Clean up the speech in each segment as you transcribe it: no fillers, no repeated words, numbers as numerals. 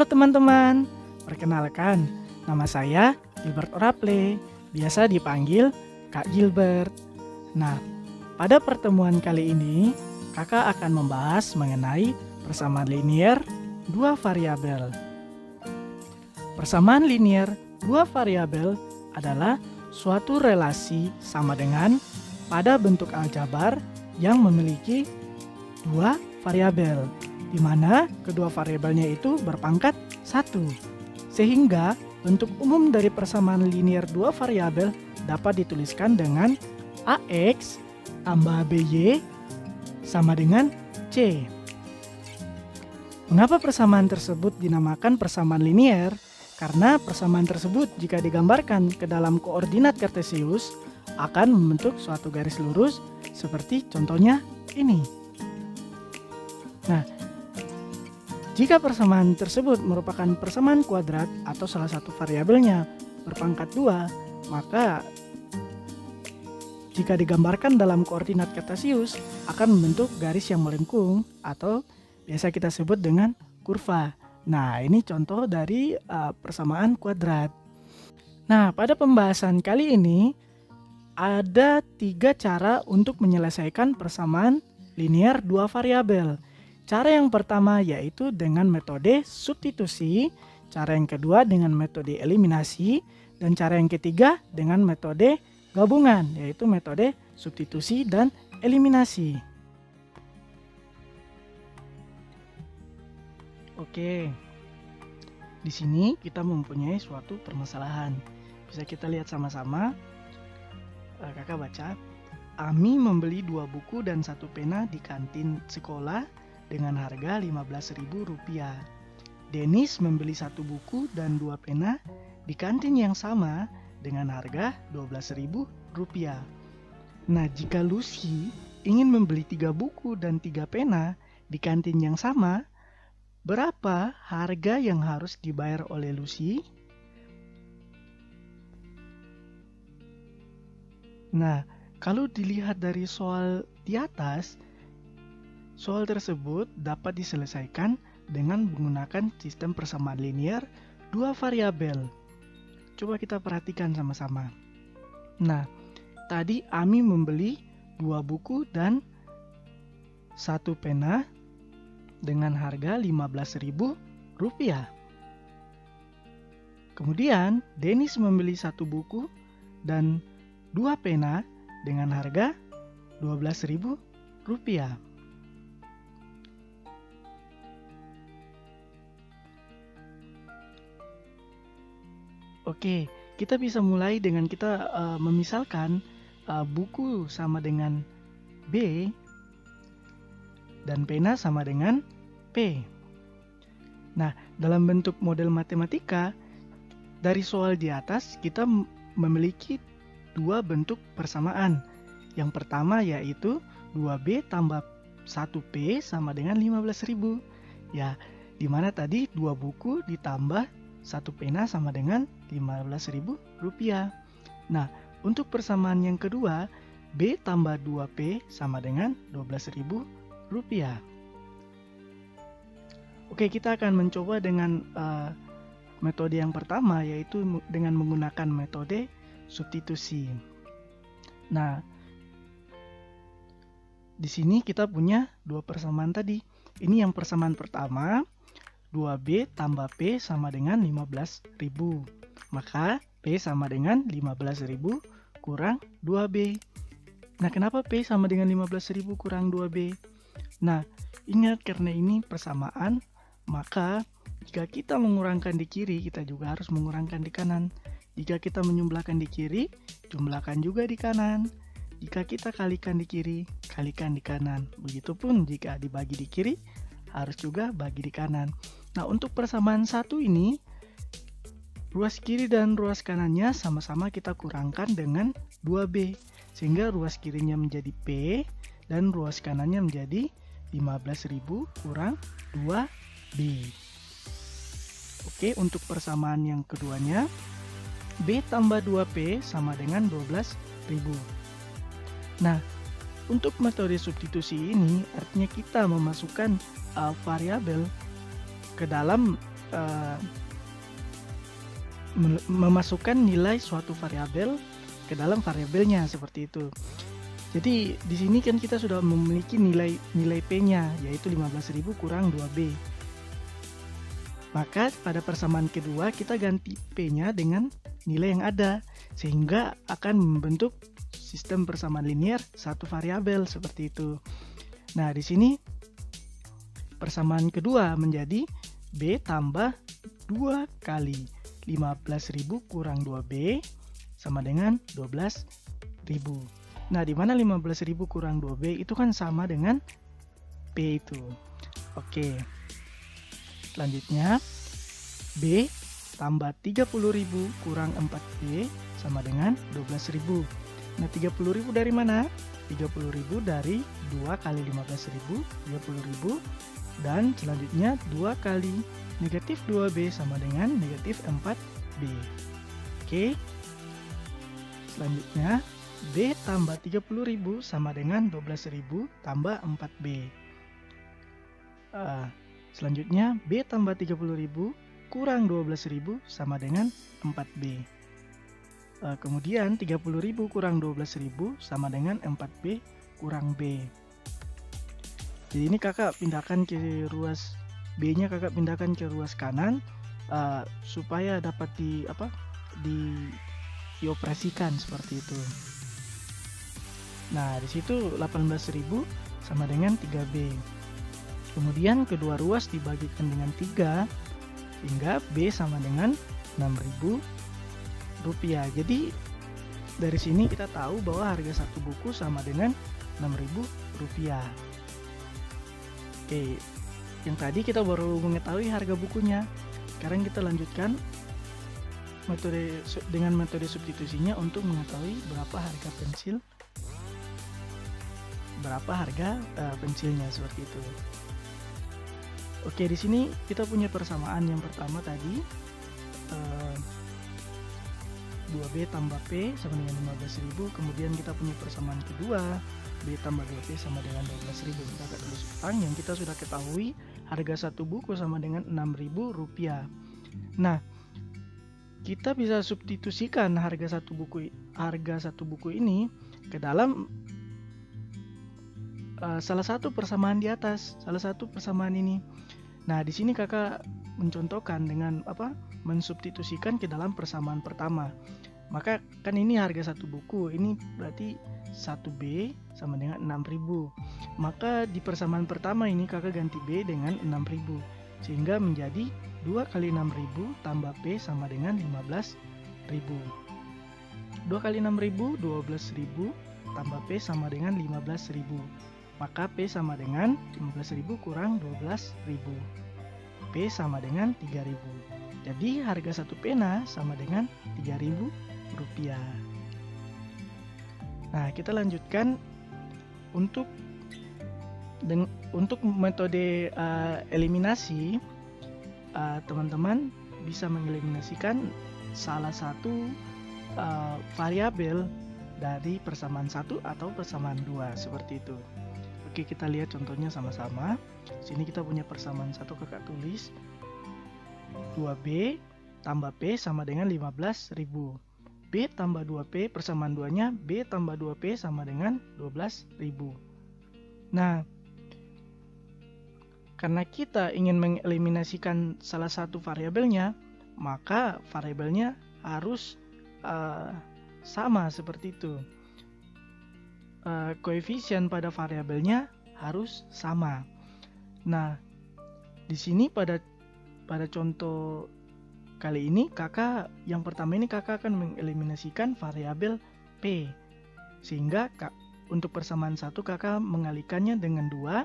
Halo teman-teman, perkenalkan, nama saya Gilbert Oraple, biasa dipanggil Kak Gilbert. Nah, pada pertemuan kali ini, kakak akan membahas mengenai persamaan linier dua variabel. Persamaan linier dua variabel adalah suatu relasi sama dengan pada bentuk aljabar yang memiliki dua variabel, di mana kedua variabelnya itu berpangkat 1. Sehingga bentuk umum dari persamaan linier dua variabel dapat dituliskan dengan AX tambah BY sama dengan C. Mengapa persamaan tersebut dinamakan persamaan linier? Karena persamaan tersebut jika digambarkan ke dalam koordinat kartesius akan membentuk suatu garis lurus seperti contohnya ini. Nah, jika persamaan tersebut merupakan persamaan kuadrat atau salah satu variabelnya berpangkat 2, maka jika digambarkan dalam koordinat kartesius akan membentuk garis yang melengkung atau biasa kita sebut dengan kurva. Nah, ini contoh dari persamaan kuadrat. Nah, pada pembahasan kali ini ada 3 cara untuk menyelesaikan persamaan linier dua variabel. Cara yang pertama yaitu dengan metode substitusi, cara yang kedua dengan metode eliminasi, dan cara yang ketiga dengan metode gabungan, yaitu metode substitusi dan eliminasi. Oke, di sini kita mempunyai suatu permasalahan. Bisa kita lihat sama-sama. Kakak baca, Ami membeli 2 buku dan 1 pena di kantin sekolah dengan harga Rp15.000. Dennis membeli 1 buku dan 2 pena di kantin yang sama dengan harga Rp12.000. Nah, jika Lucy ingin membeli 3 buku dan 3 pena di kantin yang sama, berapa harga yang harus dibayar oleh Lucy? Nah, kalau dilihat dari soal di atas, soal tersebut dapat diselesaikan dengan menggunakan sistem persamaan linier dua variabel. Coba kita perhatikan sama-sama. Nah, tadi Ami membeli 2 buku dan 1 pena dengan harga Rp15.000. Kemudian, Dennis membeli 1 buku dan 2 pena dengan harga Rp12.000. Oke, kita bisa mulai dengan kita memisalkan buku sama dengan B dan pena sama dengan P. Nah, dalam bentuk model matematika, dari soal di atas kita memiliki 2 bentuk persamaan. Yang pertama yaitu 2B tambah 1P sama dengan 15.000. Ya, dimana tadi 2 buku ditambah 1 pena sama dengan Rp15.000. Nah, untuk persamaan yang kedua, B tambah 2P sama dengan Rp12.000. Oke, kita akan mencoba dengan metode yang pertama, yaitu dengan menggunakan metode substitusi. Nah, di sini kita punya 2 persamaan tadi. Ini yang persamaan pertama, 2B tambah P sama dengan 15.000. Maka P sama dengan 15.000 kurang 2B. Nah, kenapa P sama dengan 15.000 kurang 2B? Nah, ingat karena ini persamaan, maka jika kita mengurangkan di kiri, kita juga harus mengurangkan di kanan. Jika kita menjumlahkan di kiri, jumlahkan juga di kanan. Jika kita kalikan di kiri, kalikan di kanan. Begitupun jika dibagi di kiri, harus juga bagi di kanan. Nah, untuk persamaan 1 ini, ruas kiri dan ruas kanannya sama-sama kita kurangkan dengan 2B. Sehingga ruas kirinya menjadi P dan ruas kanannya menjadi 15.000 kurang 2B. Oke, untuk persamaan yang keduanya, B tambah 2P sama dengan 12.000. Nah, untuk metode substitusi ini artinya kita memasukkan variabel ke dalam uh, memasukkan nilai suatu variabel ke dalam variabelnya seperti itu. Jadi di sini kan kita sudah memiliki nilai P-nya, yaitu 15.000 kurang 2B. Maka pada persamaan kedua kita ganti P-nya dengan nilai yang ada, sehingga akan membentuk sistem persamaan linier satu variabel seperti itu. Nah, di sini persamaan kedua menjadi B tambah 2 kali 15.000 kurang 2B sama dengan 12.000. Nah, di mana 15.000 kurang 2B itu kan sama dengan P itu. Oke. Selanjutnya, B tambah 30.000 kurang 4B sama dengan 12.000. Nah, 30.000 dari mana? 30.000 dari 2 kali 15.000, 30.000. Dan selanjutnya 2 kali negatif 2B sama dengan negatif 4B. Oke. Selanjutnya, B tambah 30.000 sama dengan 12.000 tambah 4B. Selanjutnya, B tambah 30.000 kurang 12.000 sama dengan 4B. Kemudian, 30.000 kurang 12.000 sama dengan 4B kurang B. Jadi ini kakak pindahkan ke ruas B-nya, kakak pindahkan ke ruas kanan supaya dapat dioperasikan seperti itu. Nah, di situ 18.000 sama dengan 3B. Kemudian kedua ruas dibagikan dengan 3 sehingga B sama dengan 6.000 rupiah. Jadi dari sini kita tahu bahwa harga satu buku sama dengan 6.000 rupiah. Oke, yang tadi kita baru mengetahui harga bukunya. Sekarang kita lanjutkan dengan metode substitusinya untuk mengetahui berapa harga pensilnya seperti itu. Oke, di sini kita punya persamaan yang pertama tadi 2B tambah P sama dengan 15.000. Kemudian kita punya persamaan kedua B tambah 2P sama dengan 12.000. Kita akan tulis utang yang kita sudah ketahui harga satu buku sama dengan 6.000 rupiah. Nah, kita bisa substitusikan harga satu buku ini ke dalam salah satu persamaan di atas, salah satu persamaan ini. Nah, di sini kakak mencontohkan dengan mensubstitusikan ke dalam persamaan pertama. Maka kan ini harga satu buku, ini berarti 1B sama dengan 6.000. Maka di persamaan pertama ini kakak ganti B dengan 6.000, sehingga menjadi 2 kali 6.000 tambah P sama dengan 15.000. 2 kali 6.000 12.000 tambah P sama dengan 15.000. Maka P sama dengan 15.000 kurang 12.000. P sama dengan 3.000. Jadi harga satu pena sama dengan 3.000 rupiah. Nah, kita lanjutkan untuk metode eliminasi. Teman-teman bisa mengeliminasikan salah satu variabel dari persamaan 1 atau persamaan 2 seperti itu. Oke, kita lihat contohnya sama-sama. Sini kita punya persamaan 1, kakak tulis 2B tambah P sama dengan 15.000. B tambah 2P, persamaan 2-nya B tambah 2P sama dengan 12.000. Nah, karena kita ingin mengeliminasikan salah satu variabelnya, maka variabelnya harus sama seperti itu. Koefisien pada variabelnya harus sama. Nah, di sini pada contoh kali ini yang pertama ini kakak akan mengeliminasikan variabel P, sehingga untuk persamaan 1 kakak mengalikannya dengan 2,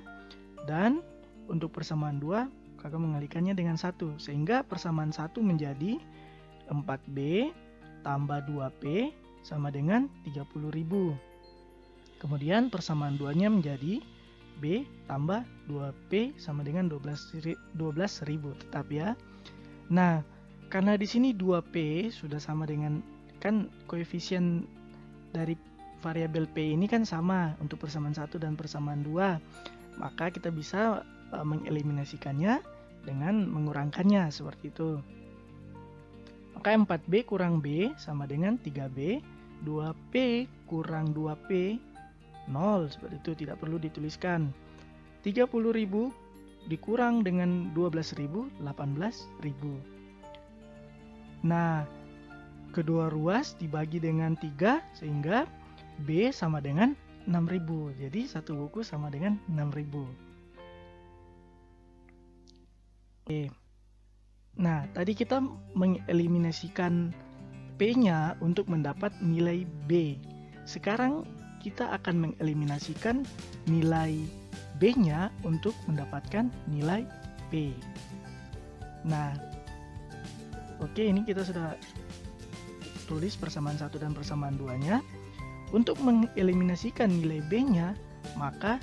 dan untuk persamaan 2 kakak mengalikannya dengan 1, sehingga persamaan 1 menjadi 4B tambah 2P sama dengan 30.000. Kemudian persamaan 2-nya menjadi B tambah 2P sama dengan 12.000 tetap ya. Nah, karena di sini 2P sudah sama dengan, kan koefisien dari variabel P ini kan sama untuk persamaan 1 dan persamaan 2. Maka kita bisa mengeliminasikannya dengan mengurangkannya seperti itu. Maka 4B kurang B sama dengan 3B, 2P kurang 2P 0, seperti itu, tidak perlu dituliskan. 30.000 dikurang dengan 12.000, 18.000. Nah, kedua ruas dibagi dengan 3 sehingga B sama dengan 6.000. Jadi satu buku sama dengan 6.000. Oke. Nah, tadi kita mengeliminasikan P-nya untuk mendapat nilai B. Sekarang kita akan mengeliminasikan nilai B-nya untuk mendapatkan nilai P. Nah, oke, ini kita sudah tulis persamaan 1 dan persamaan 2-nya. Untuk mengeliminasikan nilai B-nya, maka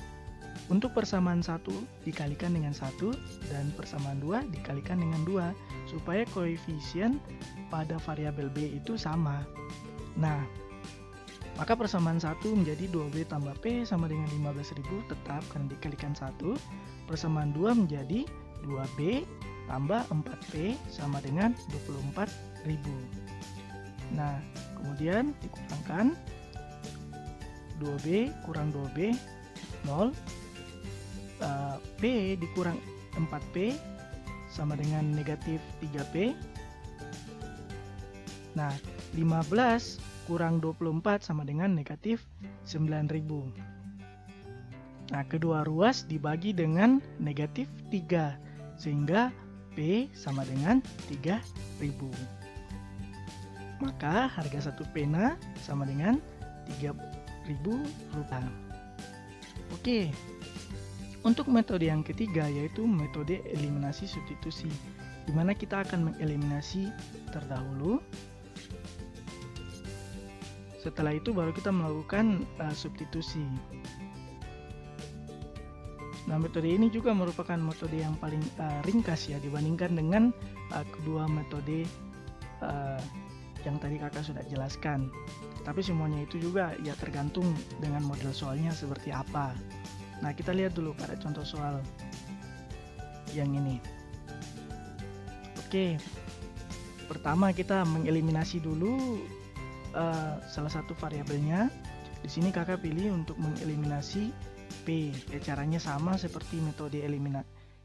untuk persamaan 1 dikalikan dengan 1 dan persamaan 2 dikalikan dengan 2 supaya koefisien pada variabel B itu sama. Nah, maka persamaan 1 menjadi 2B tambah P sama dengan 15.000 tetap karena dikalikan 1. Persamaan 2 menjadi 2B tambah 4P sama dengan 24.000. Nah, kemudian dikurangkan 2B kurang 2B 0. P dikurang 4P sama dengan negatif 3P. Nah, 15 kurang 24 sama dengan negatif 9.000. Nah, kedua ruas dibagi dengan negatif 3 sehingga P sama dengan 3.000. Maka harga satu pena sama dengan 3.000 rupiah. Oke. Untuk metode yang ketiga yaitu metode eliminasi substitusi, di mana kita akan mengeliminasi terdahulu. Setelah itu baru kita melakukan substitusi. Nah, metode ini juga merupakan metode yang paling ringkas ya dibandingkan dengan kedua metode yang tadi kakak sudah jelaskan. Tapi semuanya itu juga ya tergantung dengan model soalnya seperti apa. Nah, kita lihat dulu pada contoh soal yang ini. Oke, pertama kita mengeliminasi dulu salah satu variabelnya. Di sini kakak pilih untuk mengeliminasi P. Ya, caranya sama seperti metode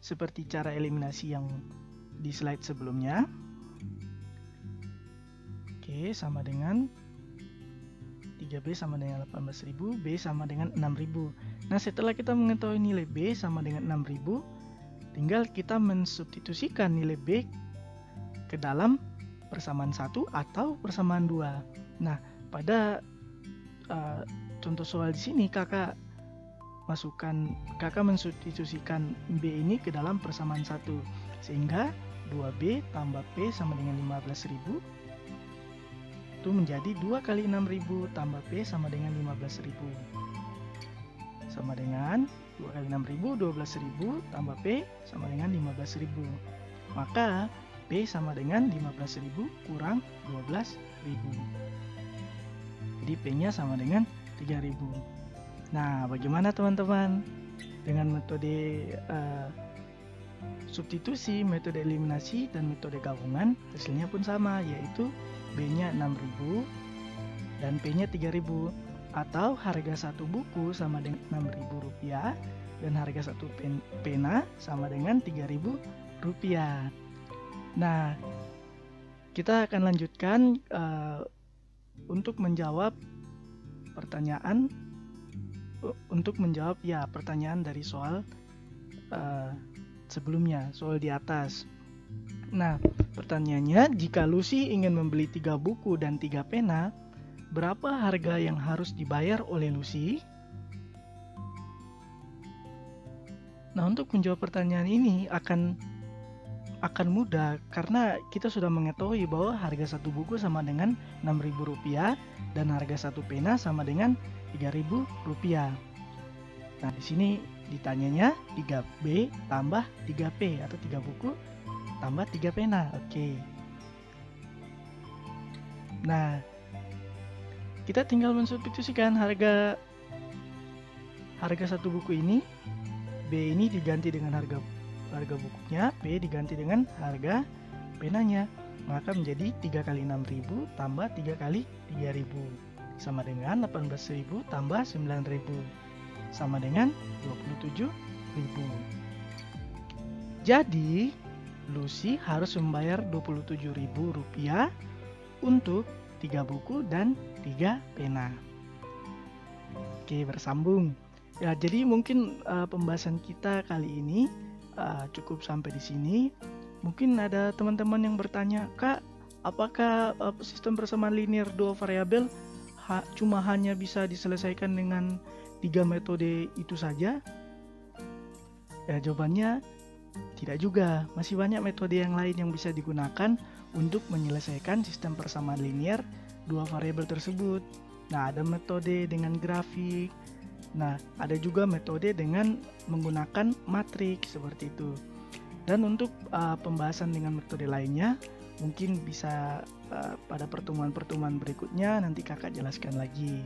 seperti cara eliminasi yang di slide sebelumnya. Oke, sama dengan 3B sama dengan 18.000, B sama dengan 6.000. Nah, setelah kita mengetahui nilai B sama dengan 6.000, tinggal kita mensubstitusikan nilai B ke dalam persamaan 1 atau persamaan 2. Nah, pada contoh soal di sini kakak mensubstitusikan B ini ke dalam persamaan 1 sehingga 2B tambah P sama dengan 15.000 itu menjadi 2 kali 6.000 tambah P sama dengan 15.000 sama dengan 2 kali 6.000 12.000 tambah P sama dengan 15.000. Maka P sama dengan 15.000 kurang 12.000. Jadi P-nya sama dengan 3.000. Nah, bagaimana teman-teman? Dengan metode substitusi, metode eliminasi, dan metode gabungan, hasilnya pun sama, yaitu B-nya 6.000 dan P-nya 3.000. Atau harga satu buku sama dengan 6.000 rupiah dan harga satu pena sama dengan 3.000 rupiah. Nah, kita akan lanjutkan untuk menjawab pertanyaan pertanyaan dari soal sebelumnya, soal di atas. Nah, pertanyaannya, jika Lucy ingin membeli 3 buku dan 3 pena, berapa harga yang harus dibayar oleh Lucy? Nah, untuk menjawab pertanyaan ini akan mudah karena kita sudah mengetahui bahwa harga satu buku sama dengan 6.000 rupiah dan harga satu pena sama dengan 3.000 rupiah. Nah, di sini ditanyanya 3B tambah 3P atau 3 buku tambah 3 pena. Oke. Nah, kita tinggal mensubstitusikan harga satu buku ini, B ini diganti dengan harga harga bukunya, P diganti dengan harga penanya. Maka menjadi 3 kali 6.000 tambah 3 kali 3.000 sama dengan 18.000 tambah 9.000 sama dengan 27.000. Jadi Lucy harus membayar Rp27.000 untuk 3 buku dan 3 pena. Oke, bersambung. Ya, jadi mungkin pembahasan kita kali ini cukup sampai di sini. Mungkin ada teman-teman yang bertanya, Kak, apakah sistem persamaan linear dua variabel cuma hanya bisa diselesaikan dengan 3 metode itu saja? Ya, jawabannya tidak juga. Masih banyak metode yang lain yang bisa digunakan untuk menyelesaikan sistem persamaan linear dua variabel tersebut. Nah, ada metode dengan grafik. Nah, ada juga metode dengan menggunakan matriks seperti itu. Dan untuk pembahasan dengan metode lainnya, mungkin bisa pada pertemuan-pertemuan berikutnya nanti kakak jelaskan lagi.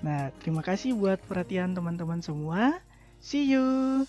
Nah, terima kasih buat perhatian teman-teman semua. See you!